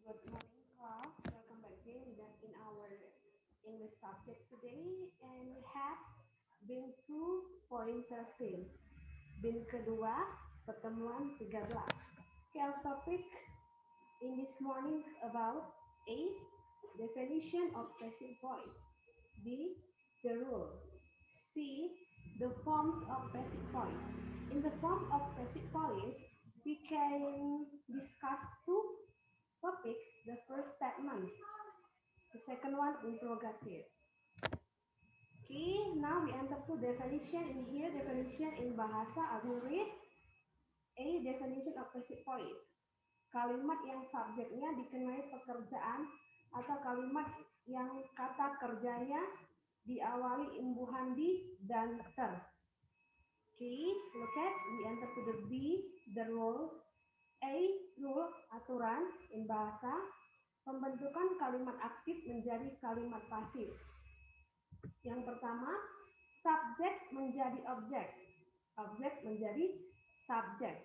Good morning, class. Welcome back again in our English subject today, and we have bin 2.13. Bin kedua, pertemuan 13. Okay, our topic in this morning about A. Definition of passive voice. B. The rules. C. The forms of passive voice. In the form of passive voice, we can discuss two topics. The first statement, the second one interrogative. Okay, now we enter to definition in here. Definition in bahasa, I will read. A. Definition of passive voice. Kalimat yang subjeknya dikenai pekerjaan atau kalimat yang kata kerjanya diawali imbuhan di dan ter. Okay, look at, we enter to the B, the rules. A. Rule, aturan in bahasa. Pembentukan kalimat aktif menjadi kalimat pasif. Yang pertama, subjek menjadi objek. Objek menjadi subjek.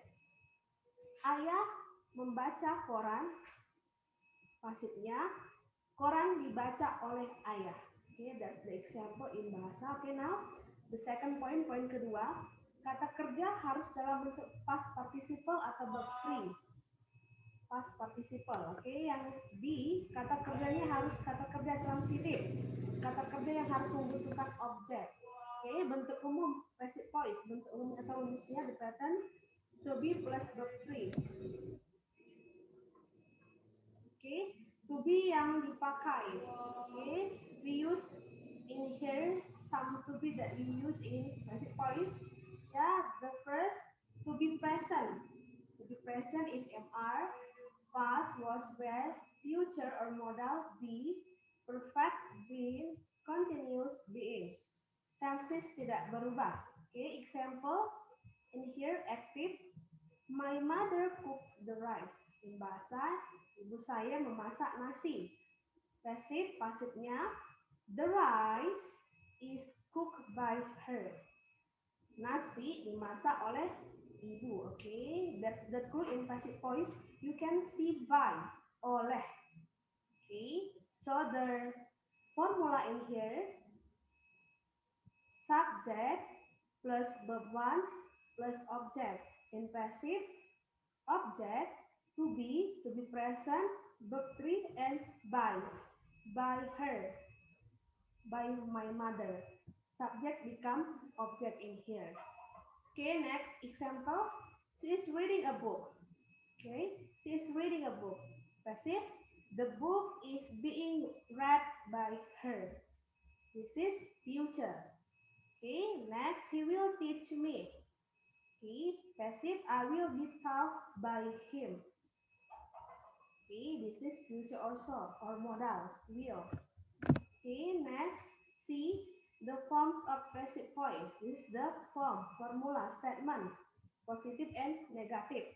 Ayah membaca koran, pasifnya. Koran dibaca oleh ayah. Okay, that's the example in bahasa. Okay, now the second point, poin kedua. Kata kerja harus dalam bentuk past participle atau verb 3. Past participle. Oke, yang B, kata kerjanya harus kata kerja transitif. Kata kerja yang harus membutuhkan objek. Oke, bentuk umum passive voice. Bentuk umum atau rumusnya the pattern to be plus verb 3. Oke, to be yang dipakai. Oke, we use in here some to be that we use in passive voice. Yeah, the first to be present. To be present is MR. Past was where, future or modal be, perfect being, continuous being. Tenses tidak berubah. Okay, example in here active. My mother cooks the rice. In bahasa, ibu saya memasak nasi. Passive, pasifnya, the rice is cooked by her. Nasi dimasak oleh ibu. Okay, that's the clue in passive voice. You can see by, oleh. Okay, so the formula in here, subject plus verb 1 plus object. In passive, object to be present, verb 3 and by her, by my mother. Subject become object in here. Okay, next example. She is reading a book. Okay, she is reading a book. Passive. The book is being read by her. This is future. Okay, next he will teach me. Okay, passive. I will be taught by him. Okay, this is future also or modals will. Okay, next see the forms of passive voice. This is the form, formula, statement, positive and negative.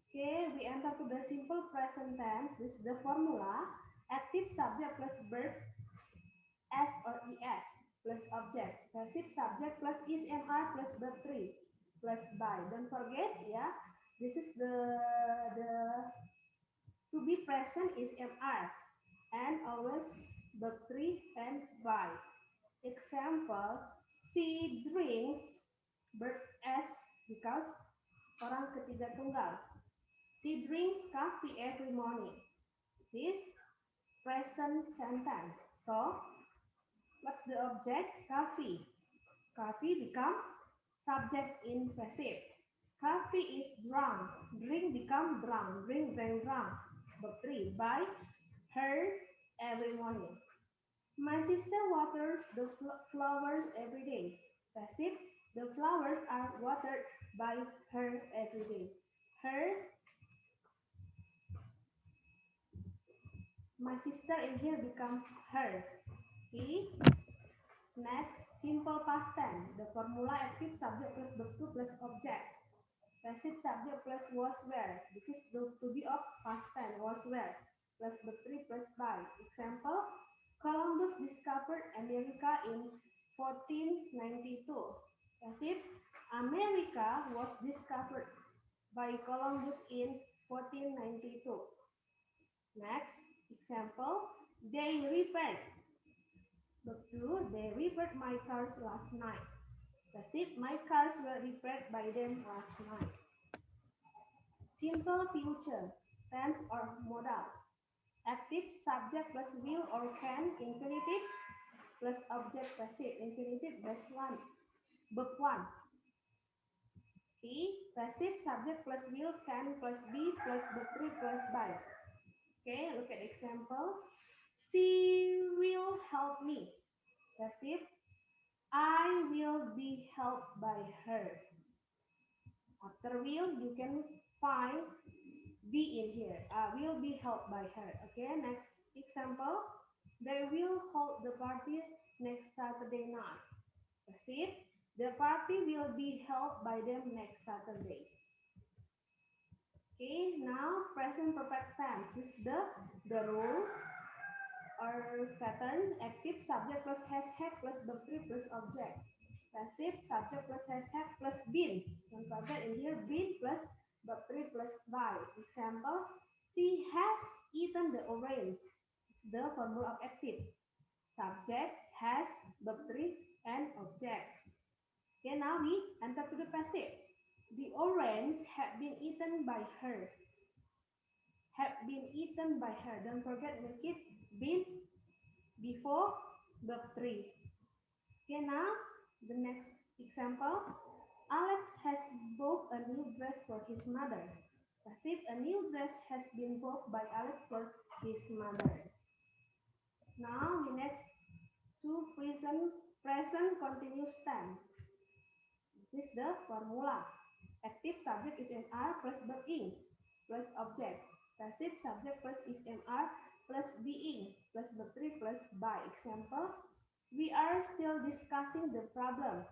Okay, we enter to the simple present tense. This is the formula. Active subject plus verb S or ES plus object. Passive subject plus is MR plus verb 3 plus by. Don't forget, yeah. This is the to be present is MR and always verb 3 and by. Example, she drinks verb S because orang ketiga tunggal. She drinks coffee every morning. This present sentence. So, what's the object? Coffee. Coffee become subject in passive. Coffee is drunk. Drink become drunk. Drink, drank, drunk. Verb 3. By her every morning. My sister waters the flowers every day. Passive. The flowers are watered by her every day. Her, my sister in here become her. Okay. Next, simple past tense. The formula active subject plus verb 2 plus object. Passive subject plus was where. This is the to be of past tense was where plus verb 3 plus by. Example, Columbus discovered America in 1492. Passive, America was discovered by Columbus in 1492. Next example, they repaired. Verb 2, they repaired my cars last night. Passive, my cars were repaired by them last night. Simple future, tense or modals. Active subject plus will or can, infinitive plus object passive, infinitive base 1. Verb 1. Okay, passive subject plus will, can plus be plus verb 3 plus by. Okay, look at example. She will help me. Passive, I will be helped by her. After will, you can find be in here. Will be helped by her. Okay, next example. They will hold the party next Saturday night. Passive, the party will be held by them next Saturday. Okay, now present perfect tense. This is the rules or pattern. Active subject plus hashtag plus verb 3 plus object. Passive subject plus hashtag plus been. Don't forget in here been plus verb 3 plus by. Example, she has eaten the orange. It's the formula of active. Subject has verb 3 and object. Okay, now we enter to the passive. The orange had been eaten by her. Have been eaten by her. Don't forget make it been before verb 3. Okay, now the next example. Alex has bought a new dress for his mother. Passive, a new dress has been bought by Alex for his mother. Now we next to present continuous tense. This is the formula. Active subject is MR plus verb ing plus object. Passive subject plus is MR plus being plus verb 3 plus by. Example, we are still discussing the problem.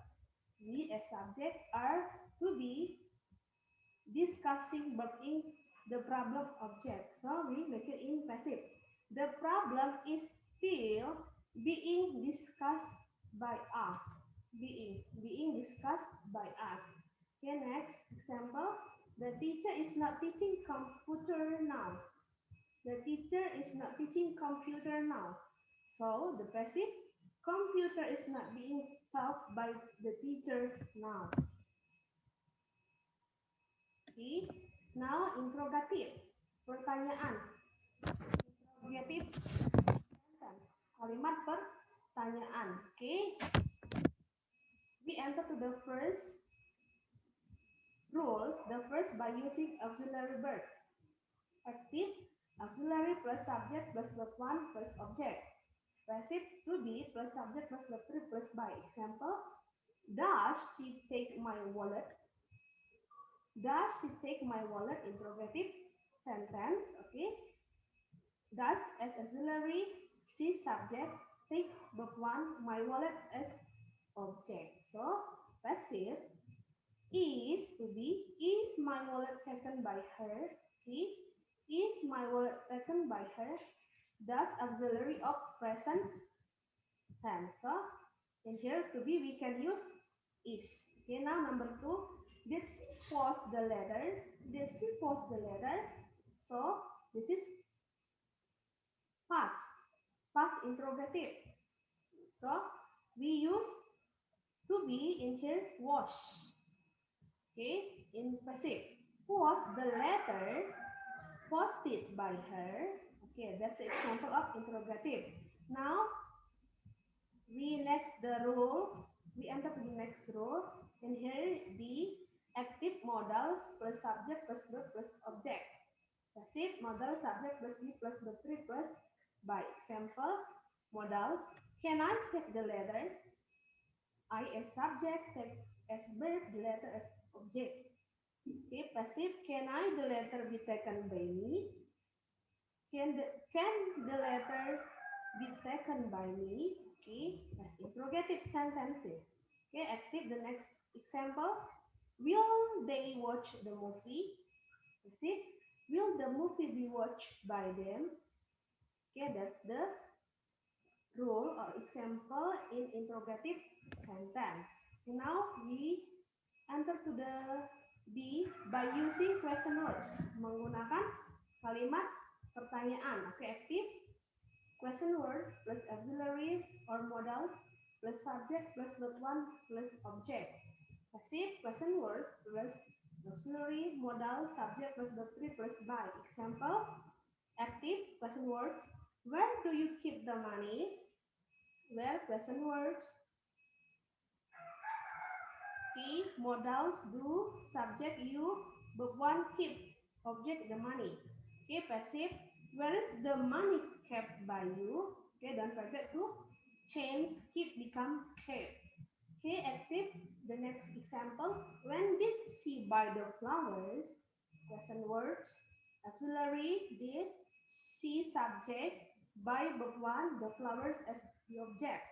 We as subject are to be discussing verb ing the problem object. So we make it in passive. The problem is still being discussed by us. Being discussed by us. Okay, next example. The teacher is not teaching computer now. The teacher is not teaching computer now. So the passive, computer is not being taught by the teacher now. Okay. Now interrogative. Pertanyaan. Interrogative sentence. Kalimat pertanyaan. Okay. We enter to the first rules. The first by using auxiliary verb. Active, auxiliary plus subject plus verb 1 plus object. Passive, to be plus subject plus verb 3 plus by. Example, does she take my wallet? Does she take my wallet? Interrogative sentence. Okay. Does as auxiliary, she subject, take verb 1, my wallet as object. So, passive is to be, is my wallet taken by her? Okay. Is my wallet taken by her? Does auxiliary of present tense. So, in here to be we can use is. Okay, now number 2. Did she post the letter? Did she post the letter? So, this is past. Past interrogative. So, we use to be in here was. Okay, in passive. Was the letter posted by her? Okay, that's the example of interrogative. Now, we next the rule. We enter to the next rule. And here the active modals plus subject plus verb plus object. Passive modal subject plus be plus verb 3 plus by. Example, modals. Can I take the letter? I as subject, take as verb, the letter as object. Okay, passive. Can I the letter be taken by me? Can the letter be taken by me? Okay, that's interrogative sentences. Okay, active the next example. Will they watch the movie? Passive. Will the movie be watched by them? Okay, that's the rule or example in interrogative sentence. Now we enter to the B by using question words. Menggunakan kalimat pertanyaan. Oke, active question words plus auxiliary or modal plus subject plus verb one plus object. Passive question word plus auxiliary modal subject plus verb three plus by. Example, active question words. Where do you keep the money? Where question words. Key modals do subject you verb one keep object the money. Okay, passive. Where is the money kept by you? Okay, don't forget to change keep become kept. Okay, active. The next example. When did she buy the flowers? Question words. Auxiliary did she subject by verb one the flowers as the object.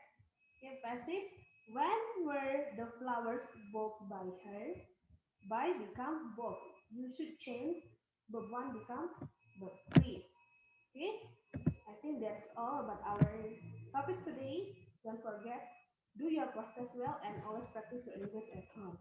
Okay, passive. When were the flowers bought by her? By become bought. You should change verb one become verb three. Okay, I think that's all about our topic today. Don't forget, do your podcast well and always practice your English at home.